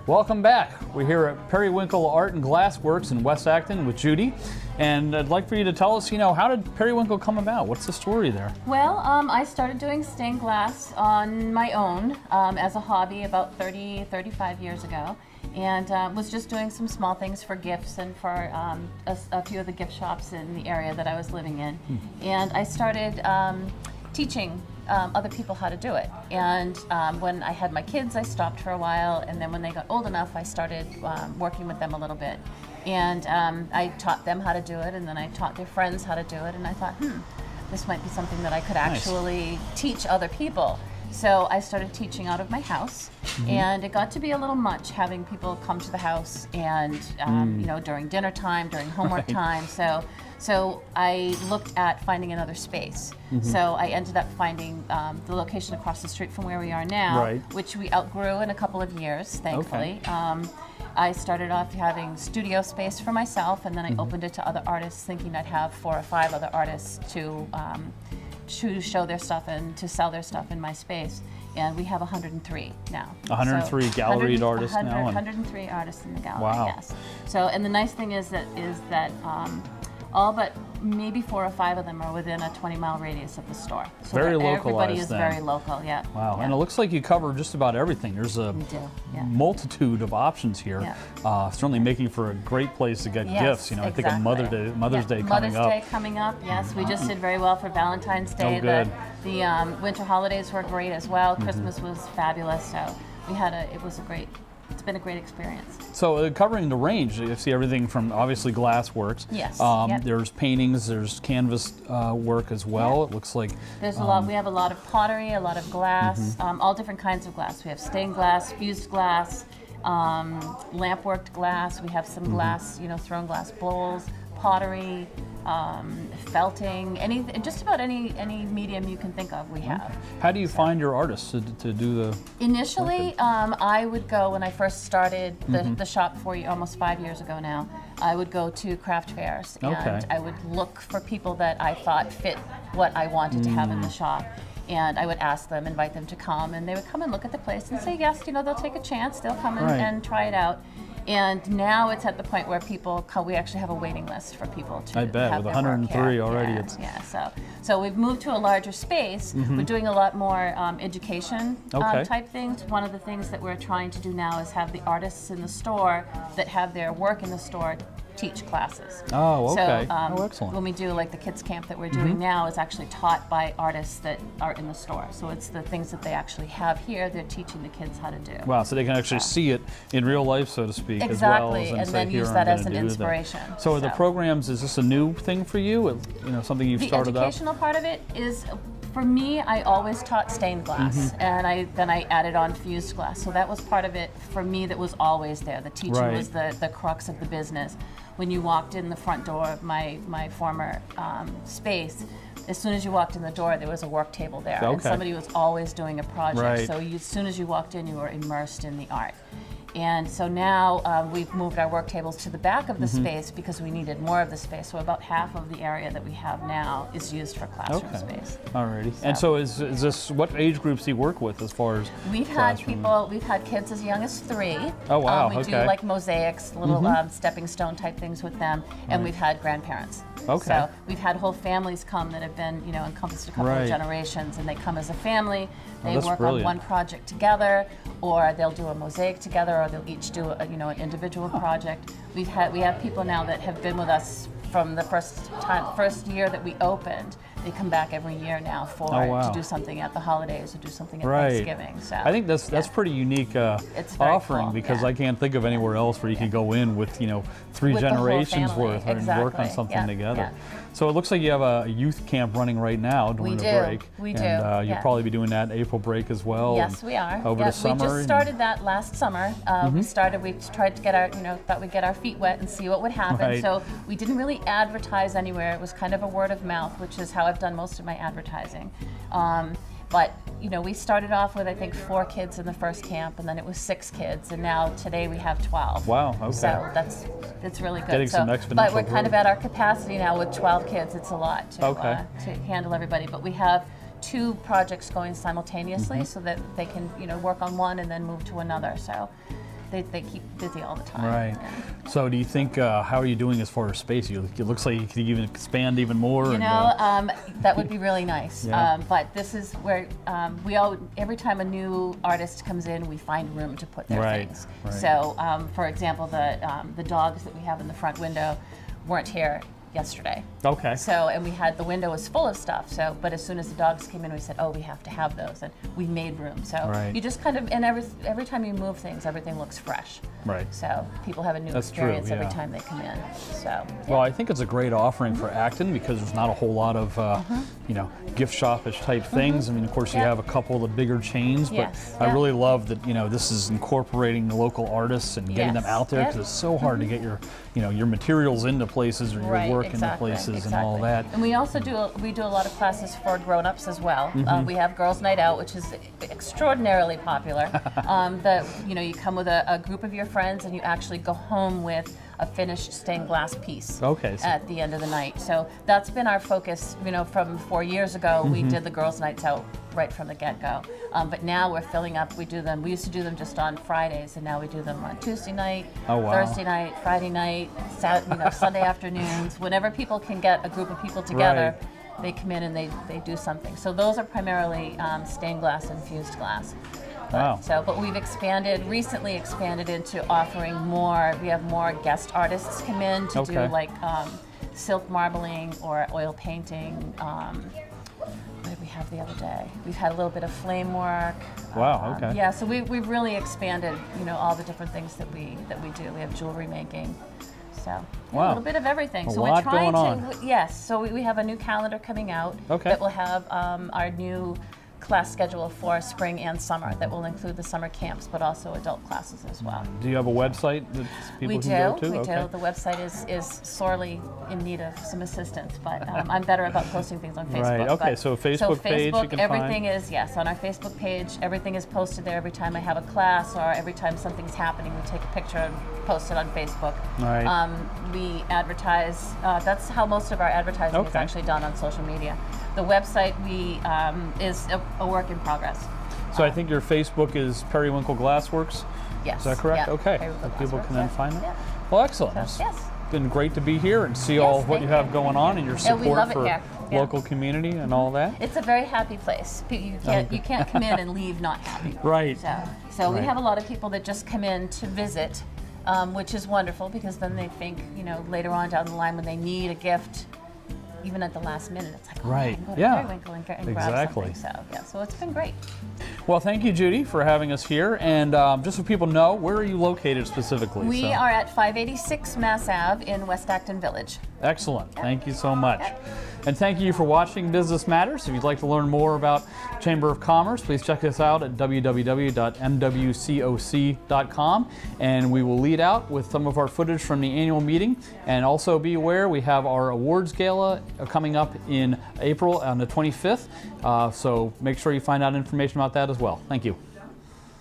Welcome back. We're here at Periwinkle Art and Glassworks in West Acton with Judy. And I'd like for you to tell us, how did Periwinkle come about? What's the story there? Well, I started doing stained glass on my own as a hobby about 35 years ago. And was just doing some small things for gifts and for a few of the gift shops in the area that I was living in. And I started teaching other people how to do it. And when I had my kids, I stopped for a while, and then when they got old enough, I started working with them a little bit. And I taught them how to do it, and then I taught their friends how to do it, and I thought, this might be something that I could actually teach other people. So I started teaching out of my house, and it got to be a little much having people come to the house and, during dinner time, during homework time. So I looked at finding another space. So I ended up finding the location across the street from where we are now, which we outgrew in a couple of years, thankfully. I started off having studio space for myself, and then I opened it to other artists, thinking I'd have 4 or 5 other artists to show their stuff and to sell their stuff in my space. And we have 103 now. 103 galleried artists now? 103 artists in the gallery, wow. Yes. So, and the nice thing is that all but maybe 4 or 5 of them are within a 20-mile radius of the store. So very localized. Everybody is then. very local, yeah. Wow, yeah. and it looks like you cover just about everything. There's a multitude of options here. Yeah. Certainly making for a great place to get gifts. I think of Mother's Day coming up. Mother's Day coming up, yes. We just did very well for Valentine's Day. Oh, good. The winter holidays were great as well. Christmas was fabulous. So we had it's been a great experience. So covering the range, you see everything from obviously Glassworks. Yes. There's paintings, there's canvas work as well. It looks like there's a lot. We have a lot of pottery, a lot of glass, all different kinds of glass. We have stained glass, fused glass, lamp worked glass. We have some glass, thrown glass bowls, pottery, felting, just about any medium you can think of we have. How do you find your artists to do the Initially, I would go, when I first started the shop almost 5 years ago now, I would go to craft fairs and I would look for people that I thought fit what I wanted to have in the shop. And I would ask them, invite them to come, and they would come and look at the place and say yes, they'll take a chance, they'll come and try it out. And now it's at the point where people come, we actually have a waiting list for people to I bet, have with their 103 work. already. So we've moved to a larger space. We're doing a lot more education type things. One of the things that we're trying to do now is have the artists in the store that have their work in the store teach classes. Oh, okay. So excellent. when we do like the kids camp that we're doing now is actually taught by artists that are in the store. So it's the things that they actually have here, they're teaching the kids how to do. Wow, so they can actually see it in real life, so to speak, exactly, as well as and say, then use that as an inspiration. So the programs, is this a new thing for you? Something you've started up? The educational part of it is, for me, I always taught stained glass, and then I added on fused glass. So that was part of it for me that was always there. The teaching was the crux of the business. When you walked in the front door of my former space, as soon as you walked in the door, there was a work table there, and somebody was always doing a project. So as soon as you walked in, you were immersed in the art. And so now we've moved our work tables to the back of the space because we needed more of the space. So about half of the area that we have now is used for classroom space. Alrighty. And so is this, what age groups do you work with as far as we've had kids as young as 3. Oh wow, we do like mosaics, little stepping stone type things with them, and we've had grandparents. So we've had whole families come that have been, encompassed a couple of generations, and they come as a family. They work on one project together, or they'll do a mosaic together, or they'll each do an individual project. We have people now that have been with us from the first year that we opened. They come back every year now to do something at the holidays or do something at Thanksgiving. So I think that's pretty unique offering because I can't think of anywhere else where you can go in with 3 generations worth and work on something together. So it looks like you have a youth camp running right now during the break. We do. And you'll probably be doing that April break as well. Yes, we are. Over the summer. We just started that last summer. We tried to get our, thought we'd get our feet wet and see what would happen. So we didn't really advertise anywhere. It was kind of a word of mouth, which is how I've done most of my advertising. But we started off with I think 4 kids in the first camp, and then it was 6 kids, and now today we have 12. Wow. Okay. So it's really good. Getting some exponential but we're kind growth. of at our capacity now with 12 kids. It's a lot to handle everybody. But we have 2 projects going simultaneously, so that they can work on one and then move to another. So they keep busy all the time. Right. Yeah. So do you think, how are you doing as far as space? It looks like you could even expand even more. You know, that would be really nice. Yeah. But this is where every time a new artist comes in, we find room to put their things. Right. So, for example, the dogs that we have in the front window weren't here yesterday. Okay. So, and the window was full of stuff. So, but as soon as the dogs came in, we said, oh, we have to have those, and we made room. So you just kind of, and every time you move things, everything looks fresh. Right. So people have a new That's experience true, yeah. every time they come in. So. Well, I think it's a great offering for Acton because there's not a whole lot of, you know, gift shop-ish type things. I mean, of course, you have a couple of the bigger chains, but I really love that, you know, this is incorporating the local artists and getting them out there because it's so hard to get your, you know, your materials into places or your work into places and all that. And we also do a lot of classes for grown-ups as well. We have Girls Night Out, which is extraordinarily popular. You know, you come with a group of your friends and you actually go home with a finished stained glass piece at the end of the night. So that's been our focus, you know, from 4 years ago. We did the Girls Nights Out right from the get-go. But now we're filling up, we used to do them just on Fridays, and now we do them on Tuesday night, Thursday night, Friday night, Sunday afternoons. Whenever people can get a group of people together, they come in and they do something. So those are primarily stained glass and fused glass. But we've recently expanded into offering more. We have more guest artists come in to do like silk marbling or oil painting. What did we have the other day? We've had a little bit of flame work. Yeah, so we've really expanded, you know, all the different things that we do. We have jewelry making. So a little bit of everything. So we're trying to. Yes. So we have a new calendar coming out that will have our new class schedule for spring and summer that will include the summer camps, but also adult classes as well. Do you have a website that people can go to? We do. The website is sorely in need of some assistance, but I'm better about posting things on Facebook. Right. Okay. So Facebook page you can everything find. is on our Facebook page. Everything is posted there. Every time I have a class or every time something's happening, we take a picture and post it on Facebook. Right. We advertise. That's how most of our advertising is actually done on social media. The website is a work in progress. So I think your Facebook is Periwinkle Glassworks. Yes. Is that correct? Yeah. Okay. So people can then find it. Yeah. Well, excellent. So, yes. It's been great to be here and see all what you have going on and your support for local community and all that. It's a very happy place. You can't come in and leave not happy. Right. So we have a lot of people that just come in to visit, which is wonderful because then they think, you know, later on down the line when they need a gift, even at the last minute, it's like, I can go to Periwinkle and grab something. So it's been great. Well, thank you, Judy, for having us here. And just so people know, where are you located specifically? We are at 586 Mass Ave in West Acton Village. Excellent. Thank you so much. And thank you for watching Business Matters. If you'd like to learn more about Chamber of Commerce, please check us out at www.MWCOC.com. And we will lead out with some of our footage from the annual meeting. And also be aware, we have our awards gala coming up in April on the 25th. So make sure you find out information about that as well. Thank you.